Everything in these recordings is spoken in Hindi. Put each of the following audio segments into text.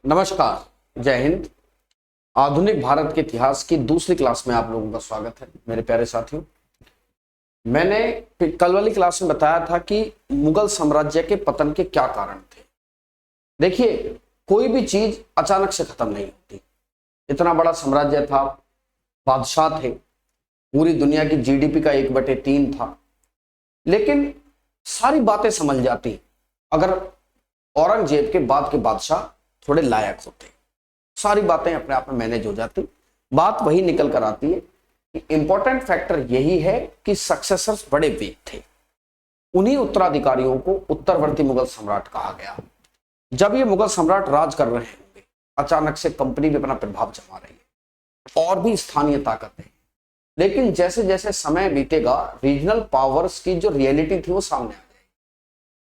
नमस्कार, जय हिंद। आधुनिक भारत के इतिहास की दूसरी क्लास में आप लोगों का स्वागत है मेरे प्यारे साथियों। मैंने कल वाली क्लास में बताया था कि मुगल साम्राज्य के पतन के क्या कारण थे। देखिए, कोई भी चीज अचानक से खत्म नहीं होती। इतना बड़ा साम्राज्य था, बादशाह थे, पूरी दुनिया की जीडीपी का 1/3 था, लेकिन सारी बातें संभल जाती अगर औरंगजेब के बाद के बादशाह थोड़े लायक होते। सारी बातें अपने आप में मैनेज हो जाती। बात वही निकल कर आती है कि इंपॉर्टेंट फैक्टर यही है कि सक्सेसर्स बड़े वीक थे। उन्हीं उत्तराधिकारियों को उत्तरवर्ती मुगल सम्राट कहा गया। जब ये मुगल सम्राट राज कर रहे होंगे, अचानक से कंपनी भी अपना प्रभाव जमा रही है और भी स्थानीय ताकतें। लेकिन जैसे जैसे समय बीतेगा, रीजनल पावर्स की जो रियलिटी थी वो सामने आ जाएगी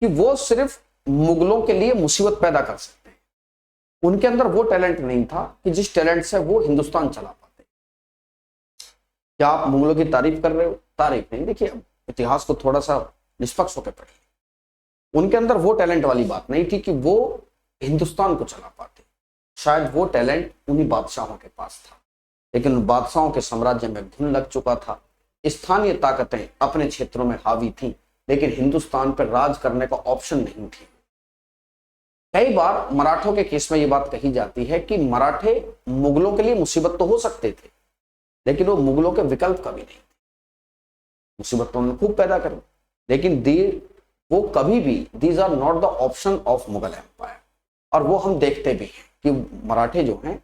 कि वो सिर्फ मुगलों के लिए मुसीबत पैदा कर सकते हैं। उनके अंदर वो टैलेंट नहीं था कि जिस टैलेंट से वो हिंदुस्तान चला पाते। क्या आप मुगलों की तारीफ कर रहे हो? तारीफ नहीं, देखिए इतिहास को थोड़ा सा निष्पक्ष होकर पढ़िए। उनके अंदर वो टैलेंट वाली बात नहीं थी कि वो हिंदुस्तान को चला पाते। शायद वो टैलेंट उन्हीं बादशाहों के पास था, लेकिन बादशाहों के साम्राज्य में घुन लग चुका था। स्थानीय ताकतें अपने क्षेत्रों में हावी थी, लेकिन हिंदुस्तान पर राज करने का ऑप्शन नहीं थी। कई बार मराठों के केस में यह बात कही जाती है कि मराठे मुगलों के लिए मुसीबत तो हो सकते थे, लेकिन वो मुगलों के विकल्प कभी नहीं थे। मुसीबत तो उन्होंने खूब पैदा करी, लेकिन वो कभी भी these are not the option of Mughal empire. और वो हम देखते भी हैं कि मराठे जो हैं,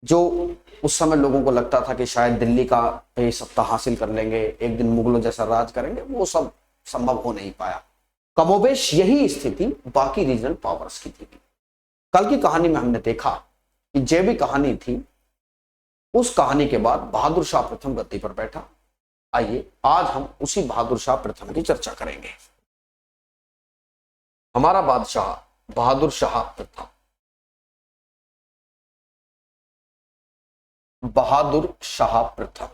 जो उस समय लोगों को लगता था कि शायद दिल्ली का पे सत्ता हासिल कर लेंगे, एक दिन मुगलों जैसा राज करेंगे, वो सब संभव हो नहीं पाया। कमोबेश यही स्थिति बाकी रीजनल पावर्स की थी। कल की कहानी में हमने देखा कि जो भी कहानी थी, उस कहानी के बाद बहादुर शाह प्रथम गद्दी पर बैठा। आइए आज हम उसी बहादुर शाह प्रथम की चर्चा करेंगे। हमारा बादशाह बहादुर शाह प्रथम। बहादुर शाह प्रथम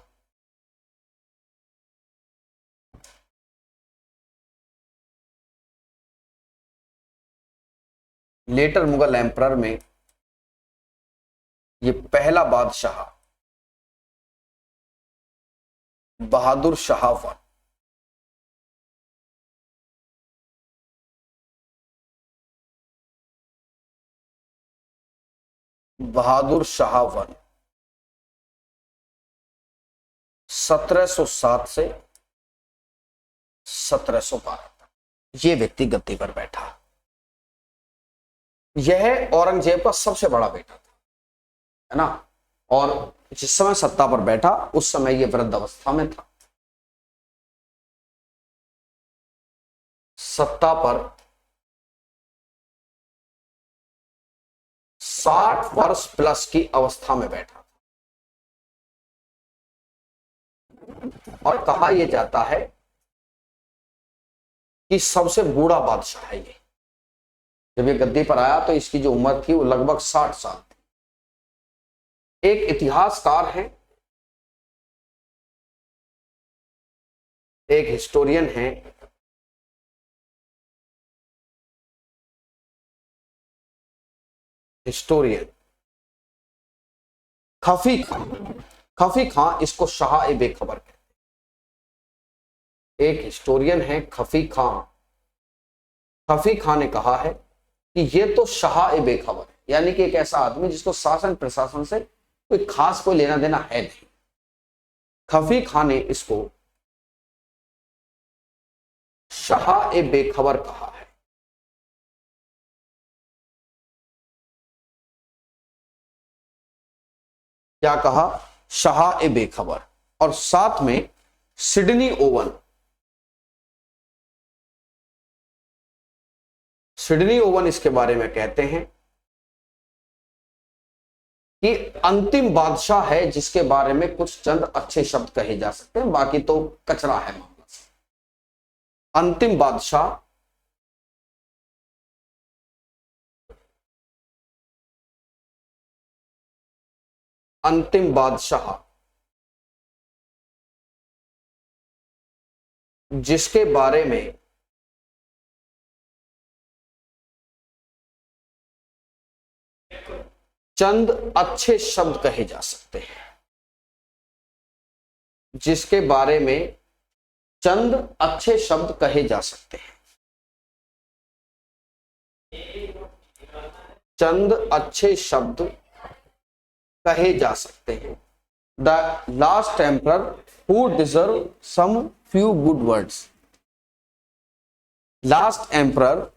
लेटर मुगल एम्परर में ये पहला बादशाह बहादुर शाह वन। बहादुर शाह वन 1707 से 1712 तक ये व्यक्ति गद्दी पर बैठा। यह औरंगजेब का सबसे बड़ा बेटा था, है ना। और जिस समय सत्ता पर बैठा उस समय यह वृद्ध अवस्था में था। सत्ता पर 60 वर्ष प्लस की अवस्था में बैठा और कहा यह जाता है कि सबसे बूढ़ा बादशाह है ये। जब ये गद्दी पर आया तो इसकी जो उम्र थी वो लगभग 60 साल थी। एक इतिहासकार हैं, एक हिस्टोरियन हैं, खफी खां। खफी खां इसको शाह ए बेखबर कहते हैं। एक हिस्टोरियन है खफी खां। खफी खां ने कहा है कि ये तो शाह ए बेखबर है, यानी कि एक ऐसा आदमी जिसको शासन प्रशासन से कोई लेना देना है नहीं। खफी खां ने इसको शाह ए बेखबर कहा है। क्या कहा? शाह ए बेखबर। और साथ में सिडनी ओवन। सिडनी ओवन इसके बारे में कहते हैं कि अंतिम बादशाह है जिसके बारे में कुछ चंद अच्छे शब्द कहे जा सकते हैं, बाकी तो कचरा है मामला से। अंतिम बादशाह अंतिम बादशाह जिसके बारे में चंद अच्छे शब्द कहे जा सकते हैं, जिसके बारे में चंद अच्छे शब्द कहे जा सकते हैं। चंद अच्छे शब्द कहे जा सकते हैं। The last emperor who deserve some few good words. Last emperor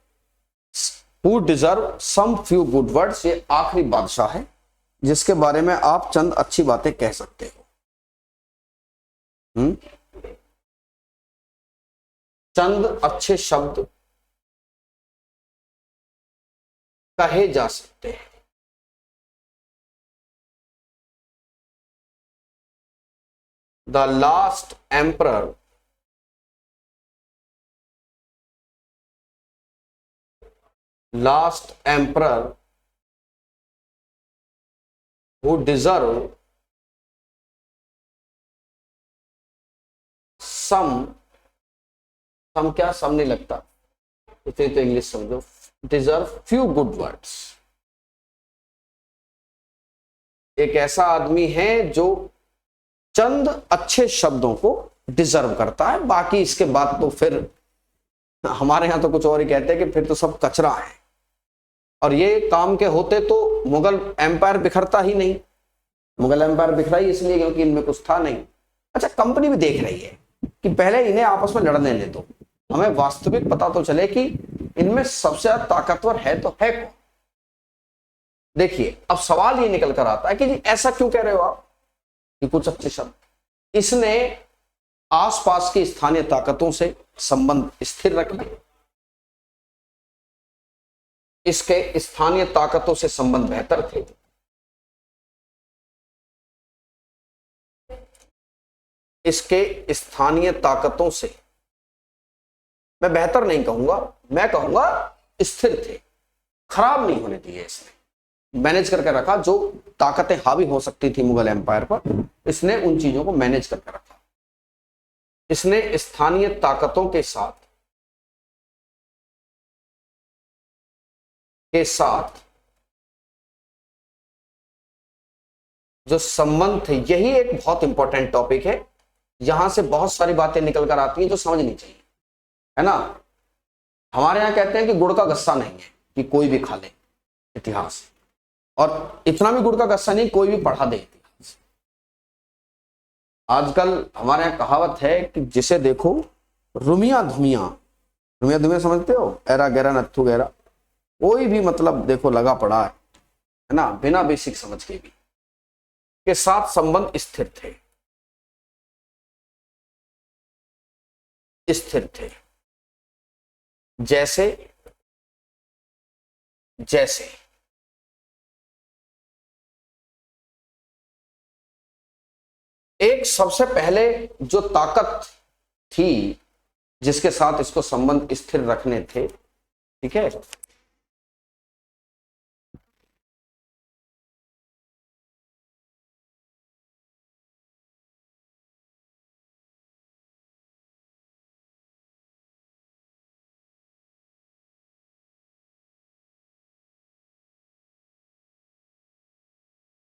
who deserve some few good words, ये आखिरी बादशाह है जिसके बारे में आप चंद अच्छी बातें कह सकते हो। चंद अच्छे शब्द कहे जा सकते हैं। The last emperor who deserve some क्या सम नहीं लगता, इतने तो इंग्लिश समझो, deserve few good words। एक ऐसा आदमी है जो चंद अच्छे शब्दों को डिजर्व करता है, बाकी इसके बाद तो फिर हमारे यहां तो कुछ और ही कहते हैं कि फिर तो सब कचरा है। और ये काम के होते तो मुगल एम्पायर बिखरता ही नहीं। मुगल एम्पायर बिखरा ही इसलिए क्योंकि इनमें कुछ था नहीं। अच्छा, कंपनी भी देख रही है कि पहले इन्हें आपस में लड़ने दे दो, हमें वास्तविक पता तो चले कि इनमें सबसे ज्यादा ताकतवर है तो है कौन। देखिए, अब सवाल ये निकल कर आता है कि जी ऐसा क्यों कह रहे हो आप कि कुछ अच्छे शब्द, इसने आसपास की स्थानीय ताकतों से संबंध स्थिर रख लिए, इसके स्थानीय ताकतों से संबंध बेहतर थे, इसके स्थानीय ताकतों से, मैं बेहतर नहीं कहूंगा, मैं कहूंगा स्थिर थे, खराब नहीं होने दिए। इसने मैनेज करके रखा, जो ताकतें हावी हो सकती थी मुगल एम्पायर पर, इसने उन चीजों को मैनेज करके रखा। इसने स्थानीय ताकतों के साथ जो संबंध थे, यही एक बहुत इंपॉर्टेंट टॉपिक है। यहां से बहुत सारी बातें निकल कर आती हैं जो समझनी चाहिए, है ना। हमारे यहां कहते हैं कि गुड़ का गस्सा नहीं है कि कोई भी खा ले इतिहास, और इतना भी गुड़ का गस्सा नहीं कोई भी पढ़ा दे इतिहास। आजकल हमारे यहां कहावत है कि जिसे देखो रुमिया धुमिया, रुमिया धुमिया समझते हो, एरा गैरा नत्थु गैरा, कोई भी मतलब देखो लगा पड़ा है ना, बिना बेसिक समझ के भी, के साथ संबंध स्थिर थे, जैसे एक सबसे पहले जो ताकत थी जिसके साथ इसको संबंध स्थिर रखने थे, ठीक है,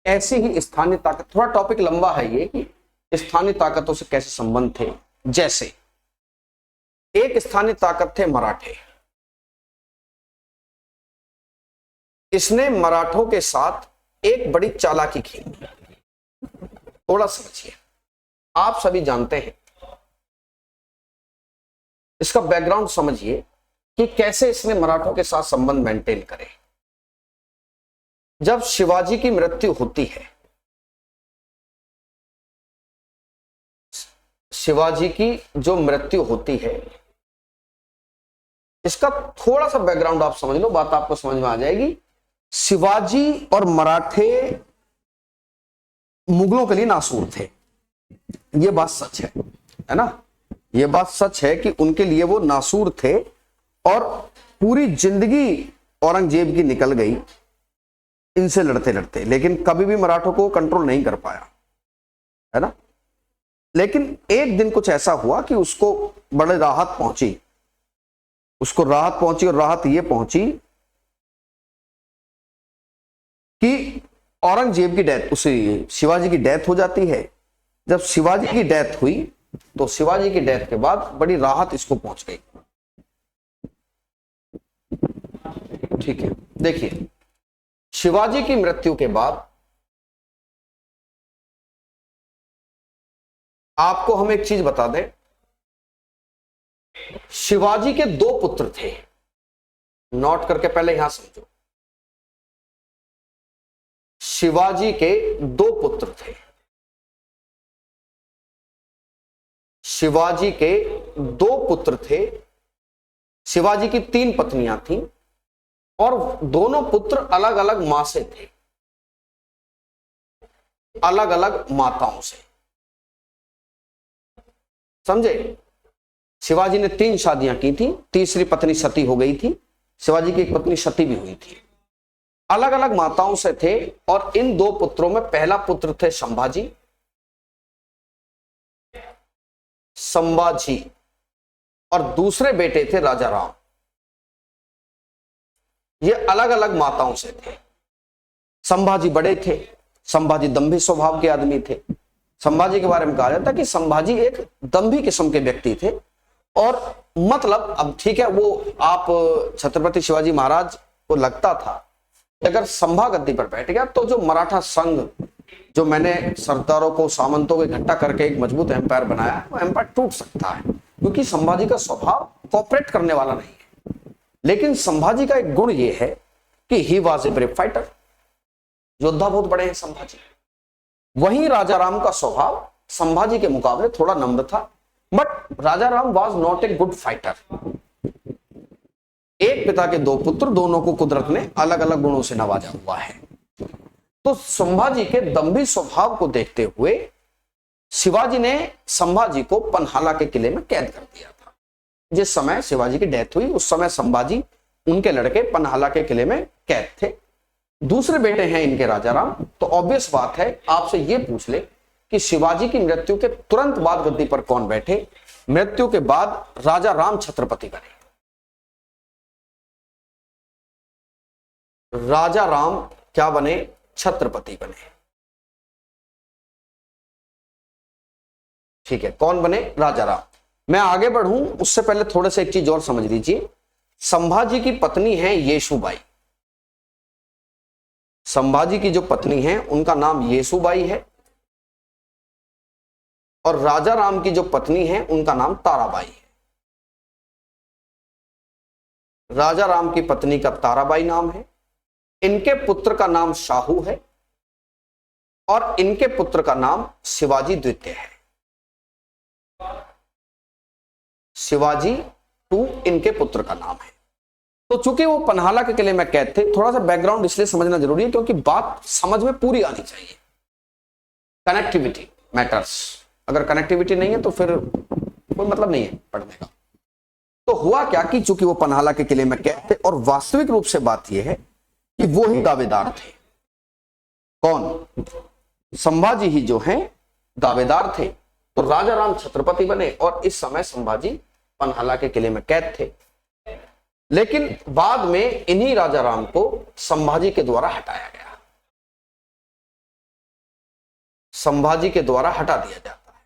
ऐसी ही स्थानीय ताकत, थोड़ा टॉपिक लंबा है ये कि स्थानीय ताकतों से कैसे संबंध थे। जैसे एक स्थानीय ताकत थे मराठे, इसने मराठों के साथ एक बड़ी चालाकी खेली। थोड़ा समझिए, आप सभी जानते हैं, इसका बैकग्राउंड समझिए कि कैसे इसने मराठों के साथ संबंध मेंटेन करे। जब शिवाजी की मृत्यु होती है, शिवाजी की जो मृत्यु होती है, इसका थोड़ा सा बैकग्राउंड आप समझ लो, बात आपको समझ में आ जाएगी। शिवाजी और मराठे मुगलों के लिए नासूर थे, यह बात सच है ना, यह बात सच है कि उनके लिए वो नासूर थे, और पूरी जिंदगी औरंगजेब की निकल गई इनसे लड़ते लड़ते, लेकिन कभी भी मराठों को कंट्रोल नहीं कर पाया, है ना। लेकिन एक दिन कुछ ऐसा हुआ कि उसको बड़े राहत पहुंची, और राहत ये पहुंची कि औरंगजेब की डेथ, उसे शिवाजी की डेथ हो जाती है। जब शिवाजी की डेथ हुई तो शिवाजी की डेथ के बाद बड़ी राहत इसको पहुंच गई। ठीक है, देखिए शिवाजी की मृत्यु के बाद आपको हम एक चीज बता दें, शिवाजी के दो पुत्र थे, नोट करके पहले यहां समझो। शिवाजी के दो पुत्र थे, शिवाजी के दो पुत्र थे, शिवाजी की 3 पत्नियां थीं और दोनों पुत्र अलग अलग मां से थे, अलग अलग माताओं से, समझे। शिवाजी ने 3 शादियां की थी, तीसरी पत्नी सती हो गई थी, शिवाजी की एक पत्नी सती भी हुई थी, अलग अलग माताओं से थे। और इन 2 पुत्रों में पहला पुत्र थे संभाजी, संभाजी, और दूसरे बेटे थे राजा राम। ये अलग अलग माताओं से थे। संभाजी बड़े थे, संभाजी दंभी स्वभाव के आदमी थे। संभाजी के बारे में कहा जाता है कि संभाजी एक दंभी किस्म के व्यक्ति थे। और मतलब अब ठीक है, वो आप छत्रपति शिवाजी महाराज को लगता था अगर संभा गद्दी पर बैठ गया तो जो मराठा संघ, जो मैंने सरदारों को, सामंतों को इकट्ठा करके एक मजबूत एम्पायर बनाया, वो एम्पायर टूट सकता है, क्योंकि संभाजी का स्वभाव कोऑपरेट करने वाला नहीं है। लेकिन संभाजी का एक गुण ये है कि he was a brave fighter, योद्धा बहुत बड़े हैं संभाजी। वहीं राजा राम का स्वभाव संभाजी के मुकाबले थोड़ा नम्र था, but Raja Ram was not a good fighter. एक पिता के 2 पुत्र, दोनों को कुदरत ने अलग अलग गुणों से नवाजा हुआ है। तो संभाजी के दंभी स्वभाव को देखते हुए शिवाजी ने संभाजी को पन्हाला के किले में कैद कर दिया था। जिस समय शिवाजी की डेथ हुई उस समय संभाजी, उनके लड़के पन्हाला के किले में कैद थे। दूसरे बेटे हैं इनके राजा राम। तो ऑब्वियस बात है, आपसे यह पूछ ले कि शिवाजी की मृत्यु के तुरंत बाद गद्दी पर कौन बैठे। मृत्यु के बाद राजा राम छत्रपति बने। राजा राम क्या बने? छत्रपति बने। ठीक है, कौन बने? राजा राम। मैं आगे बढ़ूं उससे पहले थोड़े से एक चीज और समझ लीजिए। संभाजी की पत्नी है येसुबाई। संभाजी की जो पत्नी है उनका नाम येसुबाई है, और राजा राम की जो पत्नी है उनका नाम ताराबाई है। राजा राम की पत्नी का ताराबाई नाम है, इनके पुत्र का नाम शाहू है, और इनके पुत्र का नाम शिवाजी द्वितीय है। शिवाजी 2 इनके पुत्र का नाम है। तो चूंकि वो पन्हाला के किले में कैद थे, थोड़ा सा बैकग्राउंड इसलिए समझना जरूरी है क्योंकि बात समझ में पूरी आनी चाहिए। Connectivity matters. अगर कनेक्टिविटी नहीं है तो फिर कोई मतलब नहीं है पढ़ने का। तो हुआ क्या कि चूंकि वो पन्हाला के किले में कैद थे, और वास्तविक रूप से बात यह है कि वो ही दावेदार थे। कौन? संभाजी ही जो हैं दावेदार थे। तो राजा राम छत्रपति बने और इस समय संभाजी पन्हाला के किले में कैद थे। लेकिन बाद में इन्हीं राजा राम को संभाजी के द्वारा हटाया गया। संभाजी के द्वारा हटा दिया जाता है।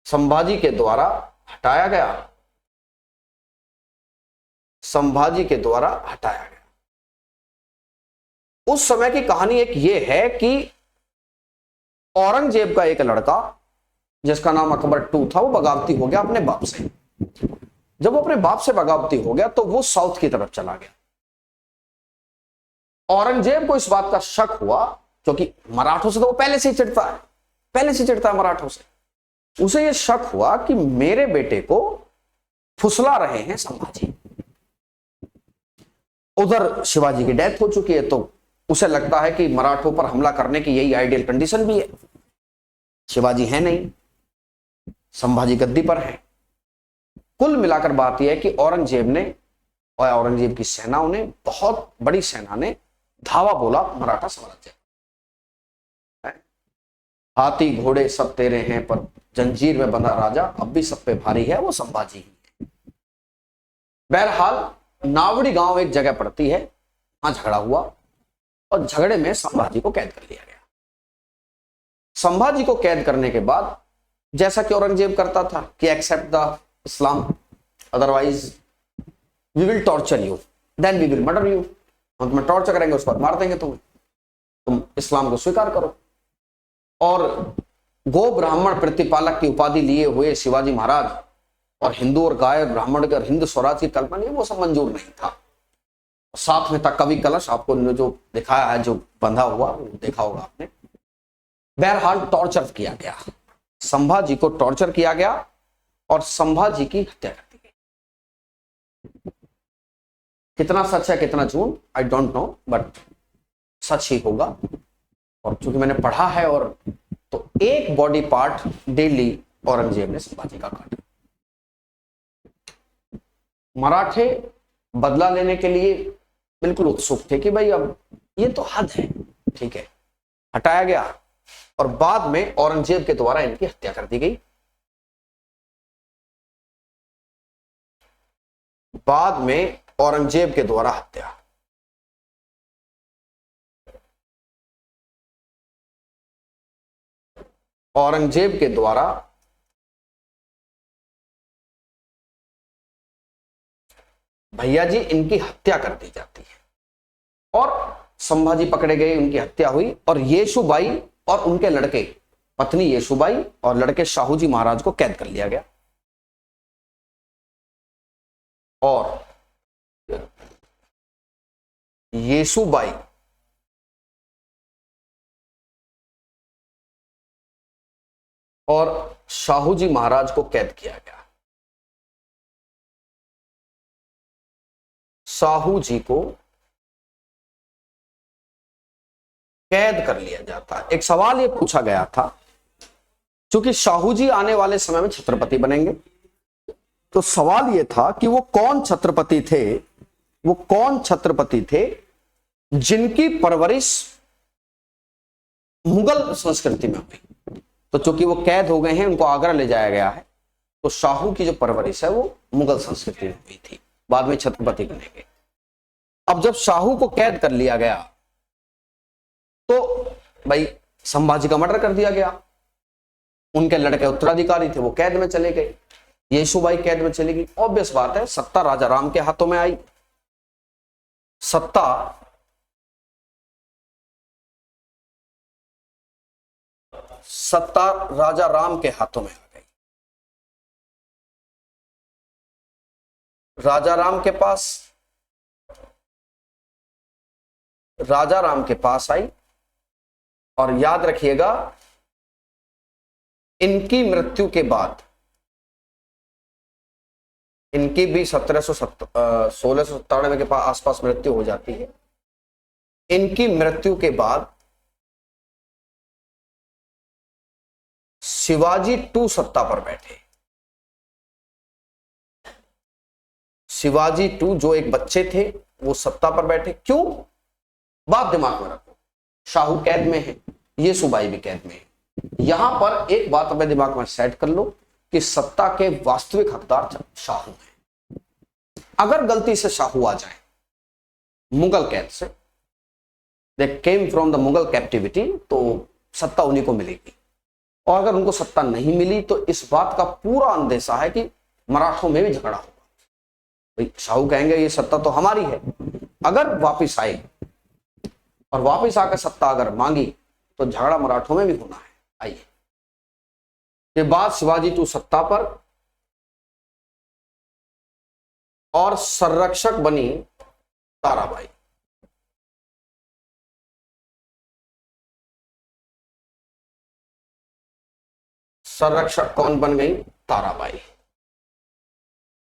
संभाजी के द्वारा हटाया गया। संभाजी के द्वारा हटाया गया। उस समय की कहानी एक ये है कि औरंगजेब का एक लड़का जिसका नाम अकबर 2 था, वो बगावती हो गया अपने बाप से। जब वो अपने बाप से बगावती हो गया तो वो साउथ की तरफ चला गया। औरंगजेब को इस बात का शक हुआ, क्योंकि मराठों से तो वो पहले से ही चिढ़ता है, पहले से चिढ़ता है मराठों से। उसे यह शक हुआ कि मेरे बेटे को फुसला रहे हैं संभाजी। उधर शिवाजी की डेथ हो चुकी है, तो उसे लगता है कि मराठों पर हमला करने की यही आइडियल कंडीशन भी है। शिवाजी है नहीं, संभाजी गद्दी पर है। कुल मिलाकर बात यह है कि औरंगजेब ने और औरंगजेब की सेनाओं ने, बहुत बड़ी सेना ने धावा बोला मराठा साम्राज्य। हाथी घोड़े सब तेरे हैं, पर जंजीर में बंधा राजा अब भी सब पे भारी है, वो संभाजी ही है। बहरहाल नावड़ी गांव एक जगह पड़ती है, वहां झगड़ा हुआ और झगड़े में संभाजी को कैद कर लिया गया। संभाजी को कैद करने के बाद जैसा कि औरंगजेब करता था कि accept the Islam, otherwise we will torture you, then we will murder you, हम तुम्हें टॉर्चर करेंगे, उसके बाद मार देंगे तुम्हें, तुम इस्लाम को स्वीकार करो। और गो ब्राह्मण प्रतिपालक की उपाधि लिए हुए शिवाजी महाराज और हिंदू और गाय ब्राह्मण के हिंद स्वराज की कल्पना, वो सब मंजूर नहीं था। साथ में था कवि कलश, आपको जो दिखाया है, जो बंधा हुआ, वो देखा होगा आपने। बहरहाल टॉर्चर किया गया, संभाजी को टॉर्चर किया गया और संभाजी की हत्या कर दी गई। कितना सच है कितना झूठ आई डोंट नो, बट सच ही होगा। और चूंकि मैंने पढ़ा है, और तो एक बॉडी पार्ट डेली औरंगजेब ने संभाजी का काटा। मराठे बदला लेने के लिए बिल्कुल उत्सुक थे कि भाई अब ये तो हद है, ठीक है, हटाया गया और बाद में औरंगजेब के द्वारा इनकी हत्या कर दी गई। बाद में औरंगजेब के द्वारा हत्या, औरंगजेब के द्वारा भैया जी इनकी हत्या कर दी जाती है और संभाजी पकड़े गए, उनकी हत्या हुई और येसुबाई और उनके लड़के, पत्नी येसुबाई और लड़के शाहूजी महाराज को कैद कर लिया गया। और येसुबाई और शाहूजी महाराज को कैद किया गया। साहू जी को कैद कर लिया जाता है। एक सवाल यह पूछा गया था, क्योंकि शाहू जी आने वाले समय में छत्रपति बनेंगे, तो सवाल यह था कि वो कौन छत्रपति थे, वो कौन छत्रपति थे जिनकी परवरिश मुगल संस्कृति में हुई। तो चूंकि वो कैद हो गए हैं, उनको आगरा ले जाया गया है, तो शाहू की जो परवरिश है वो मुगल संस्कृति में हुई थी, बाद में छत्रपति बनेंगे। अब जब शाहू को कैद कर लिया गया तो भाई संभाजी का मर्डर कर दिया गया। उनके लड़के उत्तराधिकारी थे, वो कैद में चले गए, येसुबाई कैद में चली गई। ऑब्वियस बात है, सत्ता राजा राम के हाथों में आई, सत्ता राजा राम के हाथों में आ गई। राजा राम के पास आई। और याद रखिएगा, इनकी मृत्यु के बाद, इनकी भी 1697 के आसपास मृत्यु हो जाती है। इनकी मृत्यु के बाद शिवाजी 2 सत्ता पर बैठे। शिवाजी 2 जो एक बच्चे थे, वो सत्ता पर बैठे। क्यों? बात दिमाग में रखो, शाहू कैद में है, येसुबाई भी कैद में है। यहां पर एक बात अपने दिमाग में सेट कर लो कि सत्ता के वास्तविक हकदार शाहू हैं। अगर गलती से शाहू आ जाए मुगल कैद से, they came from the Mughal captivity, तो सत्ता उन्हीं को मिलेगी। और अगर उनको सत्ता नहीं मिली तो इस बात का पूरा अंदेशा है कि मराठों में भी झगड़ा होगा। भाई शाहू कहेंगे ये सत्ता तो हमारी है। अगर वापिस आए और वापिस आकर सत्ता अगर मांगी तो झगड़ा मराठों में भी होना है। आइए, के बाद शिवाजी 2 सत्ता पर और संरक्षक बनी ताराबाई। संरक्षक कौन बन गई? ताराबाई।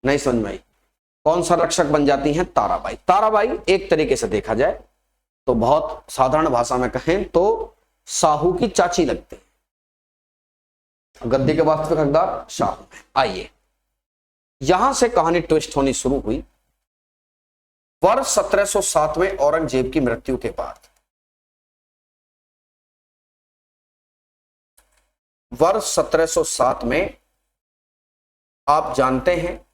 नहीं समझ में आई? कौन संरक्षक बन जाती हैं? ताराबाई। ताराबाई एक तरीके से देखा जाए तो, बहुत साधारण भाषा में कहें तो, शाहू की चाची लगती है। गद्दी के वास्तविक हकदार शाहू हैं। आइए, यहां से कहानी ट्विस्ट होनी शुरू हुई। वर्ष 1707 में औरंगजेब की मृत्यु के बाद, वर्ष 1707 में आप जानते हैं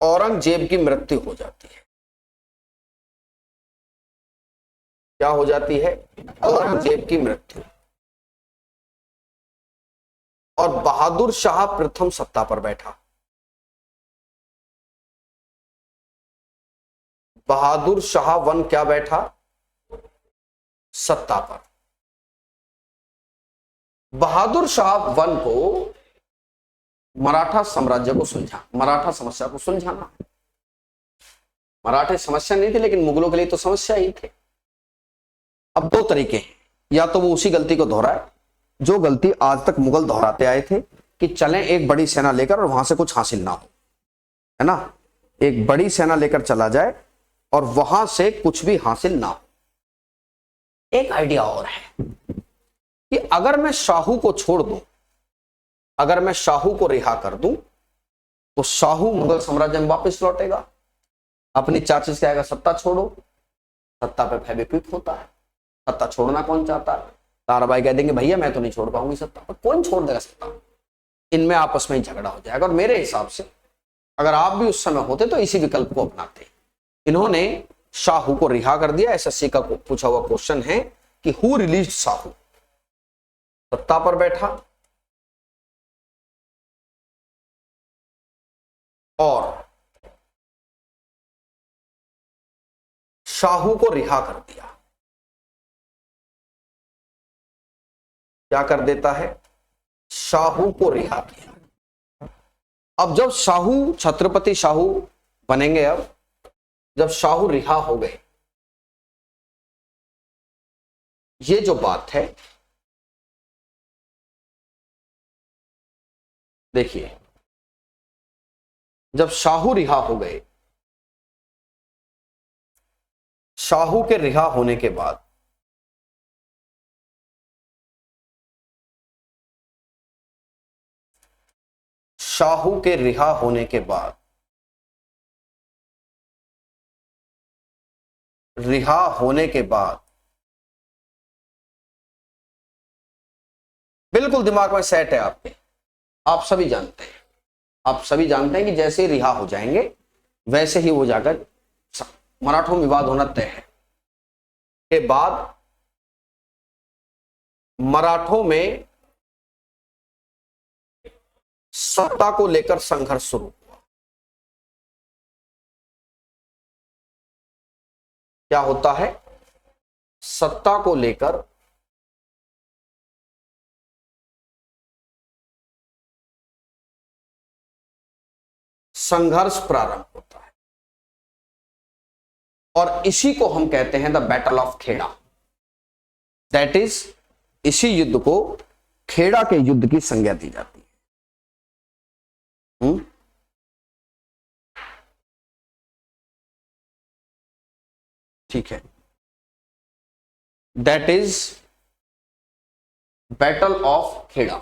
औरंगजेब की मृत्यु हो जाती है। क्या हो जाती है? औरंगजेब की मृत्यु। और बहादुर शाह प्रथम सत्ता पर बैठा। बहादुर शाह वन क्या बैठा? सत्ता पर। बहादुर शाह वन को मराठा साम्राज्य को मराठा समस्या को सुलझाना। मराठे समस्या नहीं थी, लेकिन मुगलों के लिए तो समस्या ही थे। अब दो तरीके हैं, या तो वो उसी गलती को दोहराए जो गलती आज तक मुगल दोहराते आए थे, कि चलें एक बड़ी सेना लेकर और वहां से कुछ हासिल ना हो, है ना, एक बड़ी सेना लेकर चला जाए और वहां से कुछ भी हासिल ना हो। एक आइडिया और है कि अगर मैं शाहू को छोड़ दूं, अगर मैं शाहू को रिहा कर दूं, तो शाहू मुगल साम्राज्य में वापस लौटेगा, अपनी चाची से आएगा सत्ता छोड़ो। सत्ता पे फेविक्विक होता है, सत्ता छोड़ना कौन चाहता है? ताराबाई कह देंगे भैया मैं तो नहीं छोड़ पाऊंगी सत्ता, पर कौन छोड़ देगा सत्ता? इनमें आपस में ही झगड़ा हो जाएगा। और मेरे हिसाब से अगर आप भी उस समय होते तो इसी विकल्प को अपनाते। इन्होंने शाहू को रिहा कर दिया। एसएससी का पूछा हुआ क्वेश्चन है कि हु रिलीज्ड शाहू? सत्ता पर बैठा और शाहू को रिहा कर दिया। क्या कर देता है? शाहू को रिहा किया। अब जब शाहू छत्रपति शाहू बनेंगे, अब जब शाहू रिहा हो गए, ये जो बात है देखिए, जब शाहू रिहा हो गए, शाहू के रिहा होने के बाद शाहू के रिहा होने के बाद रिहा होने के बाद बिल्कुल दिमाग में सेट है आपके, आप सभी जानते हैं, आप सभी जानते हैं कि जैसे ही रिहा हो जाएंगे वैसे ही वो जाकर मराठों में विवाद होना तय है। के बाद मराठों में सत्ता को लेकर संघर्ष शुरू हुआ। क्या होता है? सत्ता को लेकर संघर्ष प्रारंभ होता है और इसी को हम कहते हैं the battle of Kheda. That is, इसी युद्ध को खेड़ा के युद्ध की संज्ञा दी जाती है। ठीक है, that is battle of Kheda.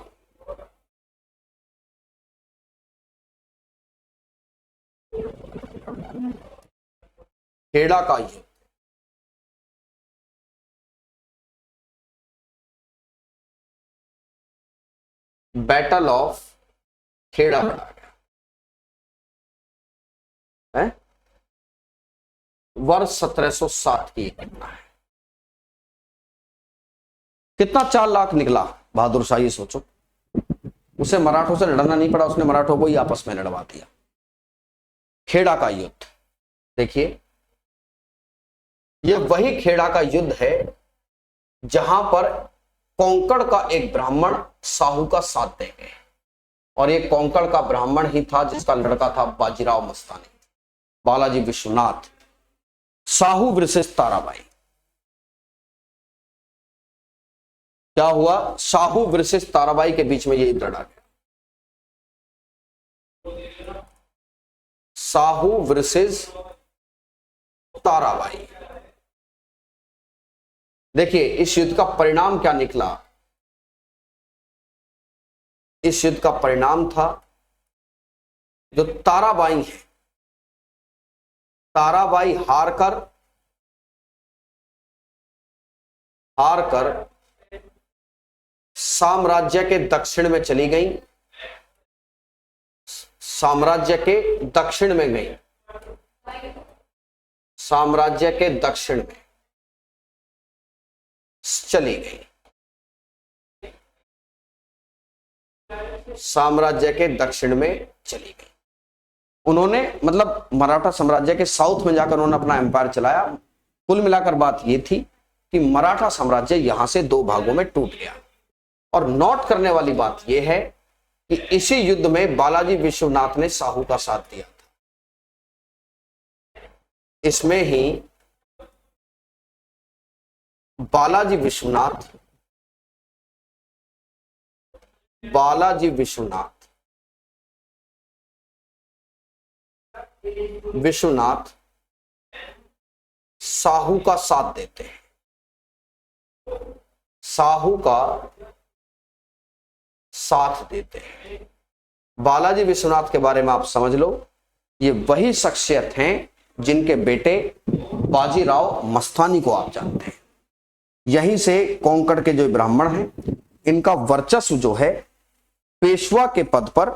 Kheda का युद्ध, बैटल ऑफ खेड़ा पड़ा गया है। वर्ष 1707 की घटना है। कितना 4 लाख निकला बहादुर शाह, ये सोचो। उसे मराठों से लड़ना नहीं पड़ा, उसने मराठों को ही आपस में लड़वा दिया। खेड़ा का युद्ध देखिए, ये वही खेड़ा का युद्ध है जहां पर कोंकण का एक ब्राह्मण शाहू का साथ दे गए, और ये कोंकण का ब्राह्मण ही था जिसका लड़का था बाजीराव मस्तानी, बालाजी विश्वनाथ। शाहू वर्सेस ताराबाई। क्या हुआ? शाहू वर्सेस ताराबाई के बीच में ये युद्ध लड़ा गया। शाहू वर्सेस ताराबाई। देखिए इस युद्ध का परिणाम क्या निकला। इस युद्ध का परिणाम था, जो ताराबाई है, ताराबाई हारकर साम्राज्य के दक्षिण में चली गई, साम्राज्य के दक्षिण में गई, साम्राज्य के दक्षिण में। चली गई, साम्राज्य के दक्षिण में चली गई। उन्होंने मतलब मराठा साम्राज्य के साउथ में जाकर उन्होंने अपना एम्पायर चलाया। कुल मिलाकर बात यह थी कि मराठा साम्राज्य यहां से दो भागों में टूट गया। और नोट करने वाली बात यह है कि इसी युद्ध में बालाजी विश्वनाथ ने साहू का साथ दिया था। इसमें ही बालाजी विश्वनाथ साहू का साथ देते हैं। साहू का साथ देते हैं। बालाजी विश्वनाथ के बारे में आप समझ लो, ये वही शख्सियत हैं जिनके बेटे बाजीराव मस्तानी को आप जानते हैं। यहीं से कोंकण के जो ब्राह्मण हैं, इनका वर्चस्व जो है पेशवा के पद पर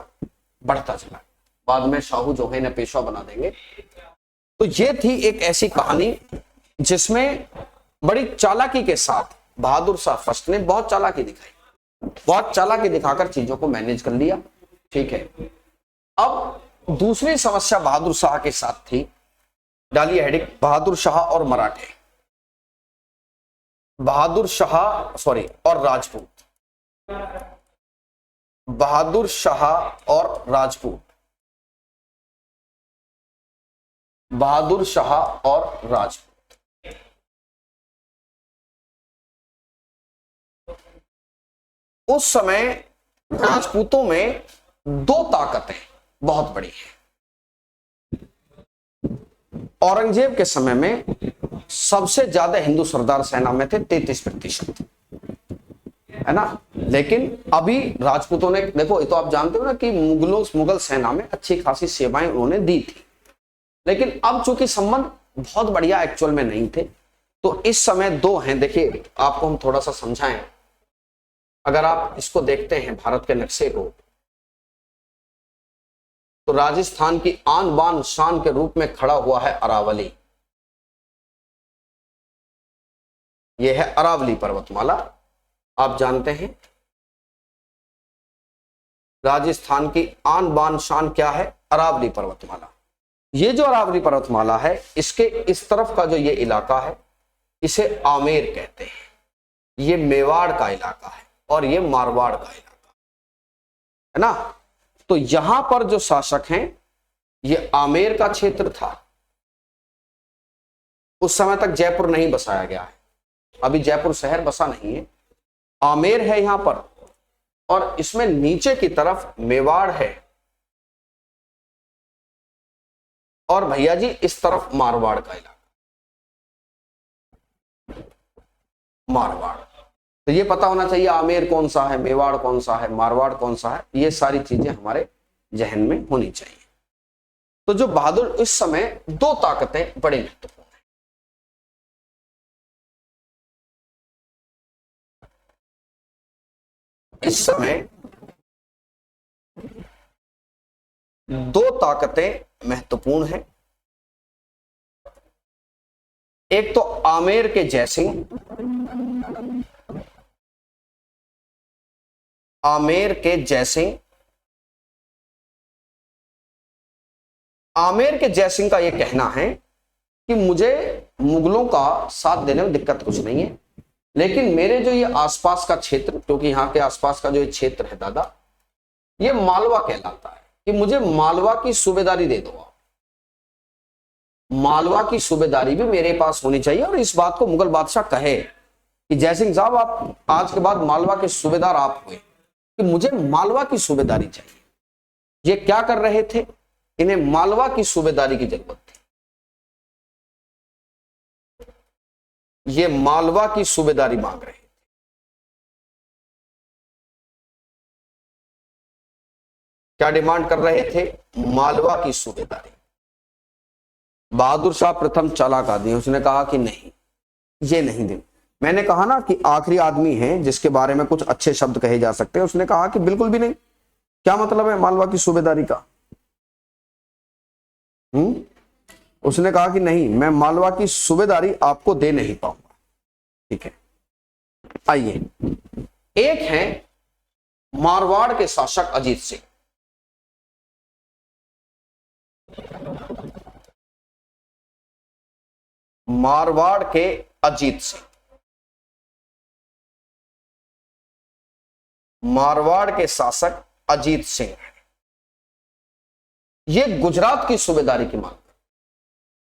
बढ़ता चला। बाद में शाहू जो है इन्हें पेशवा बना देंगे। तो ये थी एक ऐसी कहानी जिसमें बड़ी चालाकी के साथ बहादुर शाह फर्स्ट ने बहुत चालाकी दिखाई, बहुत चालाकी दिखाकर चीजों को मैनेज कर लिया। ठीक है, अब दूसरी समस्या बहादुर शाह के साथ थी, डालिए हेडिंग, बहादुर शाह और मराठे, बहादुर शाह और राजपूत, बहादुर शाह और राजपूत, बहादुर शाह और राजपूत। उस समय राजपूतों में दो ताकतें बहुत बड़ी हैं। औरंगजेब के समय में सबसे ज्यादा हिंदू सरदार सेना में थे 33%, है ना। लेकिन अभी राजपूतों ने, देखो ये तो आप जानते हो ना कि मुगल सेना में अच्छी खासी सेवाएं उन्होंने दी थी। लेकिन अब चूंकि संबंध बहुत बढ़िया एक्चुअल में नहीं थे, तो इस समय दो हैं। देखिए आपको हम थोड़ा सा समझाएं, अगर आप इसको देखते हैं भारत के नक्शे को, तो राजस्थान की आन बान शान के रूप में खड़ा हुआ है अरावली। यह है अरावली पर्वतमाला, आप जानते हैं। राजस्थान की आन बान शान क्या है? अरावली पर्वतमाला। ये जो अरावली पर्वतमाला है, इसके इस तरफ का जो ये इलाका है, इसे आमेर कहते हैं। ये मेवाड़ का इलाका है और ये मारवाड़ का इलाका है ना। तो यहां पर जो शासक हैं, ये आमेर का क्षेत्र था। उस समय तक जयपुर नहीं बसाया गया है, अभी जयपुर शहर बसा नहीं है, आमेर है यहां पर। और इसमें नीचे की तरफ मेवाड़ है, और भैया जी इस तरफ मारवाड़ का इलाका, मारवाड़। तो ये पता होना चाहिए आमेर कौन सा है, मेवाड़ कौन सा है, मारवाड़ कौन सा है, ये सारी चीजें हमारे जहन में होनी चाहिए। तो जो बहादुर, इस समय दो ताकतें बड़ी महत्वपूर्ण है। इस समय दो ताकतें महत्वपूर्ण हैं। एक तो आमेर के जयसिंह, आमेर के जयसिंह, आमेर के जयसिंह का यह कहना है कि मुझे मुगलों का साथ देने में दिक्कत कुछ नहीं है, लेकिन मेरे जो ये आसपास का क्षेत्र, क्योंकि यहाँ के आसपास का जो ये क्षेत्र है दादा, ये मालवा कहलाता है, कि मुझे मालवा की सूबेदारी दे दो आप। मालवा की सूबेदारी भी मेरे पास होनी चाहिए। और इस बात को मुगल बादशाह कहे कि जयसिंह साहब, आप आज के बाद मालवा के सूबेदार आप हुए, कि मुझे मालवा की सूबेदारी चाहिए। ये क्या कर रहे थे? इन्हें मालवा की सूबेदारी की जरूरत थी। ये मालवा की सूबेदारी मांग रहे थे। क्या डिमांड कर रहे थे? मालवा की सूबेदारी। बहादुर शाह प्रथम चालाक आदमी, उसने कहा कि नहीं, ये नहीं दे। मैंने कहा ना कि आखिरी आदमी है जिसके बारे में कुछ अच्छे शब्द कहे जा सकते हैं। उसने कहा कि बिल्कुल भी नहीं। क्या मतलब है मालवा की सूबेदारी का? उसने कहा कि नहीं, मैं मालवा की सूबेदारी आपको दे नहीं पाऊंगा। ठीक है, आइए, एक है मारवाड़ के शासक अजीत सिंह। मारवाड़ के अजीत सिंह, मारवाड़ के शासक अजीत सिंह, ये गुजरात की सूबेदारी की मांग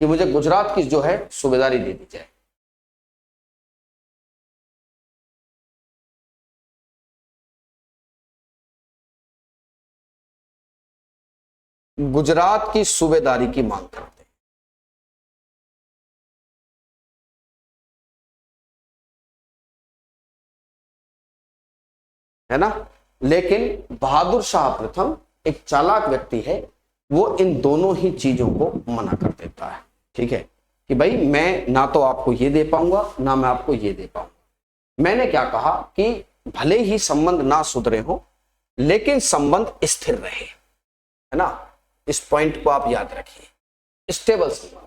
कि मुझे गुजरात की जो है सूबेदारी दे दी जाए। गुजरात की सूबेदारी की मांग करते हैं, है ना। लेकिन बहादुर शाह प्रथम एक चालाक व्यक्ति है, वो इन दोनों ही चीजों को मना कर देता है। ठीक है कि भाई मैं ना तो आपको ये दे पाऊंगा ना मैं आपको ये दे पाऊंगा। मैंने क्या कहा कि भले ही संबंध ना सुधरे हो लेकिन संबंध स्थिर रहे, है ना। इस पॉइंट को आप याद रखिए, स्टेबल संबंध,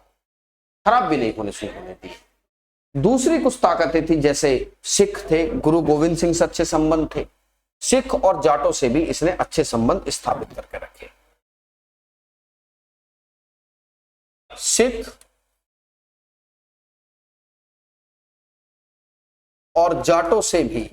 खराब भी नहीं होने से होने दी। दूसरी कुछ ताकतें थी, जैसे सिख थे, गुरु गोविंद सिंह से अच्छे संबंध थे, सिख और जाटों से भी इसने अच्छे संबंध स्थापित करके रखे। सिख और जाटों से भी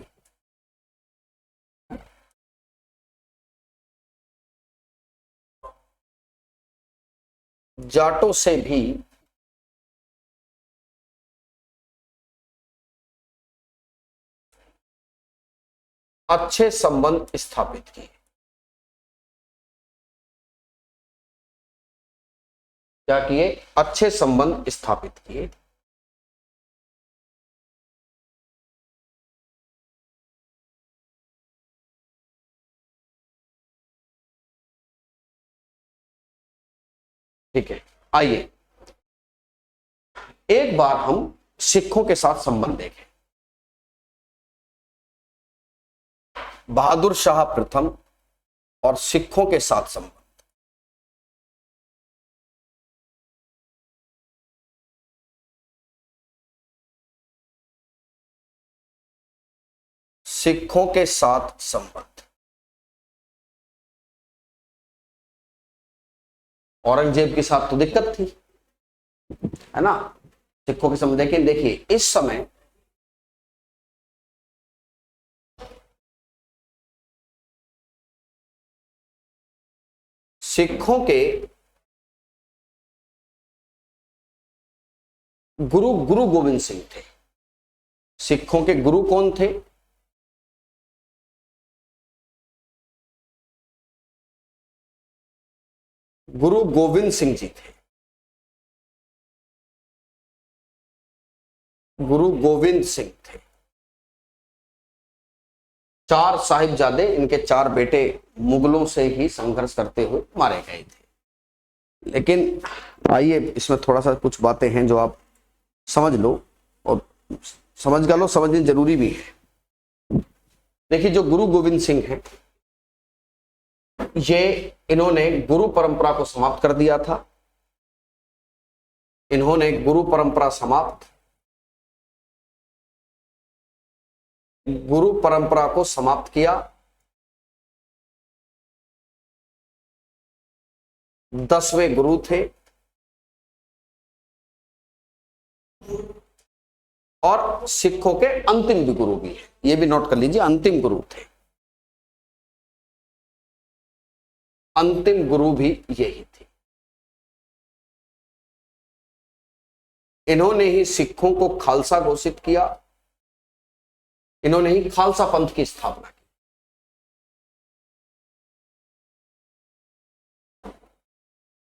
अच्छे संबंध स्थापित किए। क्या किए? अच्छे संबंध स्थापित किए। ठीक है, आइए एक बार हम सिखों के साथ संबंध देखें। बहादुर शाह प्रथम और सिखों के साथ संबंध। सिखों के साथ संबंध, औरंगजेब के साथ तो दिक्कत थी, है ना। सिखों के संबंध लेकिन देखिए इस समय सिखों के गुरु गुरु गोविंद सिंह थे। सिखों के गुरु कौन थे? गुरु गोविंद सिंह जी थे। गुरु गोविंद सिंह थे। चार साहिबजादे, इनके चार बेटे मुगलों से ही संघर्ष करते हुए मारे गए थे। लेकिन आइए इसमें थोड़ा सा कुछ बातें हैं जो आप समझ लो, और समझ लो, समझनी जरूरी भी है। देखिए जो गुरु गोविंद सिंह हैं, ये इन्होंने गुरु परंपरा को समाप्त कर दिया था। इन्होंने गुरु परंपरा को समाप्त किया। 10वें गुरु थे और सिखों के अंतिम भी गुरु भी है, ये भी नोट कर लीजिए, अंतिम गुरु थे। अंतिम गुरु भी यही थे। इन्होंने ही सिखों को खालसा घोषित किया। इन्होंने ही खालसा पंथ की स्थापना की।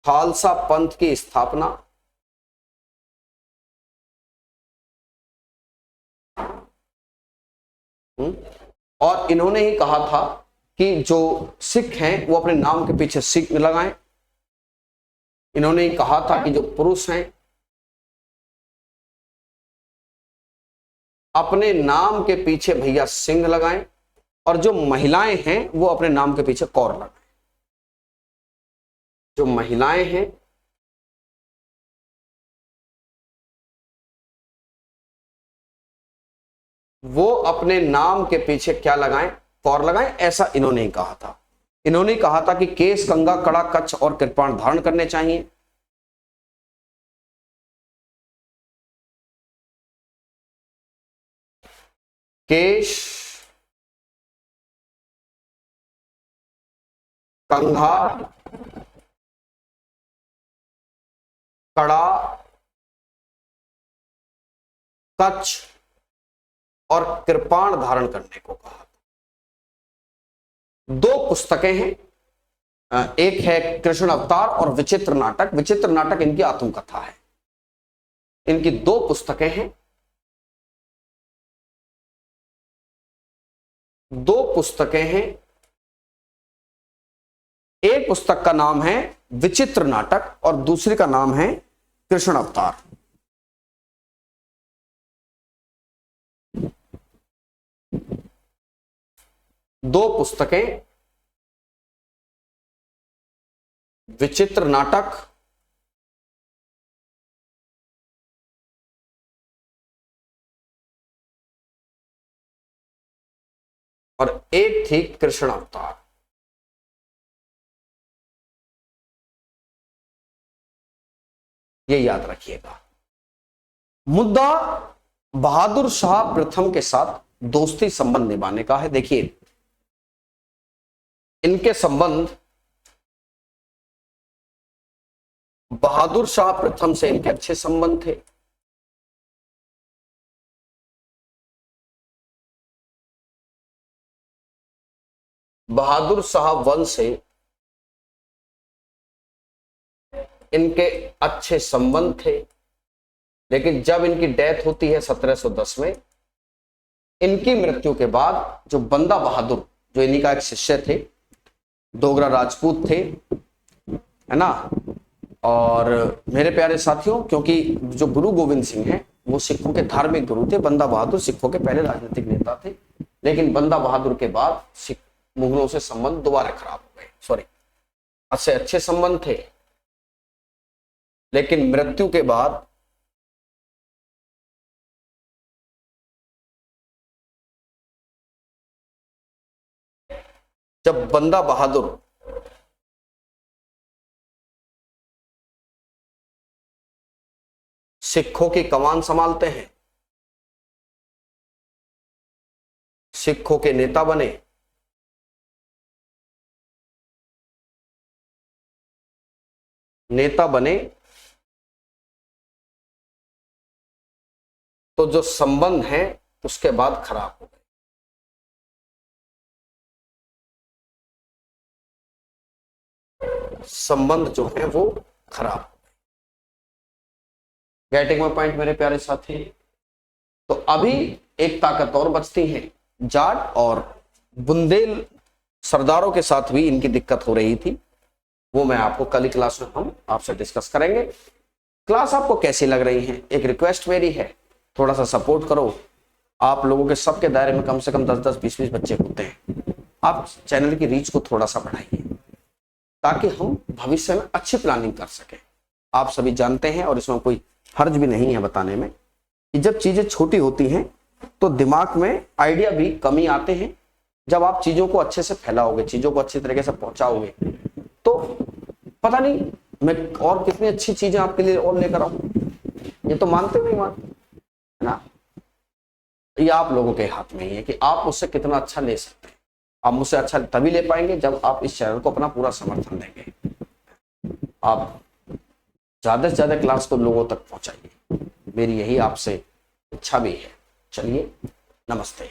खालसा पंथ की स्थापना और इन्होंने ही कहा था कि जो सिख हैं वो अपने नाम के पीछे सिख लगाएं। इन्होंने ही कहा था कि जो पुरुष हैं अपने नाम के पीछे भैया सिंह लगाएं, और जो महिलाएं हैं वो अपने नाम के पीछे कौर लगाएं। जो महिलाएं हैं वो अपने नाम के पीछे क्या लगाएं, फॉर लगाएं, ऐसा इन्होंने ही कहा था। इन्होंने कहा था कि केस, कंघा, कड़ा, कच्छ और कृपाण धारण करने चाहिए। केश, कंघा, कड़ा, कच्छ और कृपाण धारण करने को कहा। दो पुस्तकें हैं, एक है कृष्ण अवतार और विचित्र नाटक। विचित्र नाटक इनकी आत्मकथा है। इनकी दो पुस्तकें हैं, दो पुस्तकें हैं। एक पुस्तक का नाम है विचित्र नाटक और दूसरी का नाम है कृष्ण अवतार। दो पुस्तकें, विचित्र नाटक और एक थी कृष्ण अवतार। ये याद रखिएगा। मुद्दा बहादुर शाह प्रथम के साथ दोस्ती संबंध निभाने का है। देखिए, इनके संबंध बहादुर शाह प्रथम से इनके अच्छे संबंध थे। बहादुर शाह वंश से इनके अच्छे संबंध थे, लेकिन जब इनकी डेथ होती है 1710 में, इनकी मृत्यु के बाद जो बंदा बहादुर, जो इन्हीं का एक शिष्य थे, डोगरा राजपूत थे, है ना। और मेरे प्यारे साथियों, क्योंकि जो गुरु गोविंद सिंह हैं वो सिखों के धार्मिक गुरु थे, बंदा बहादुर सिखों के पहले राजनीतिक नेता थे, लेकिन बंदा बहादुर के बाद सिख मुगलों से संबंध दोबारा खराब हो गए। सॉरी, अच्छे संबंध थे, लेकिन मृत्यु के बाद जब बंदा बहादुर सिखों की कमान संभालते हैं, सिखों के नेता बने, तो जो संबंध है उसके बाद खराब हो गए। संबंध जो है वो खराब हो गए। गेटिंग माय पॉइंट मेरे प्यारे साथी। तो अभी एक ताकत और बचती है, जाट और बुंदेल सरदारों के साथ भी इनकी दिक्कत हो रही थी। वो मैं आपको कल की क्लास में हम आपसे डिस्कस करेंगे। क्लास आपको कैसी लग रही है? एक रिक्वेस्ट मेरी है, थोड़ा सा सपोर्ट करो। आप लोगों के सबके दायरे में कम से कम 10-10, 20-20 बच्चे होते हैं। आप चैनल की रीच को थोड़ा सा बढ़ाइए ताकि हम भविष्य में अच्छी प्लानिंग कर सकें। आप सभी जानते हैं, और इसमें कोई हर्ज भी नहीं है बताने में, कि जब चीजें छोटी होती हैं तो दिमाग में आइडिया भी कमी आते हैं। जब आप चीजों को अच्छे से फैलाओगे, चीजों को अच्छी तरीके से पहुंचाओगे, तो पता नहीं मैं और कितनी अच्छी चीजें आपके लिए और लेकर आऊं। ये तो मानते नहीं मानते, है ना। ये आप लोगों के हाथ में ही है कि आप उससे कितना अच्छा ले सकते हैं। आप मुझसे अच्छा तभी ले पाएंगे जब आप इस चैनल को अपना पूरा समर्थन देंगे। आप ज्यादा से ज्यादा क्लास को लोगों तक पहुंचाइए, मेरी यही आपसे इच्छा भी है। चलिए, नमस्ते।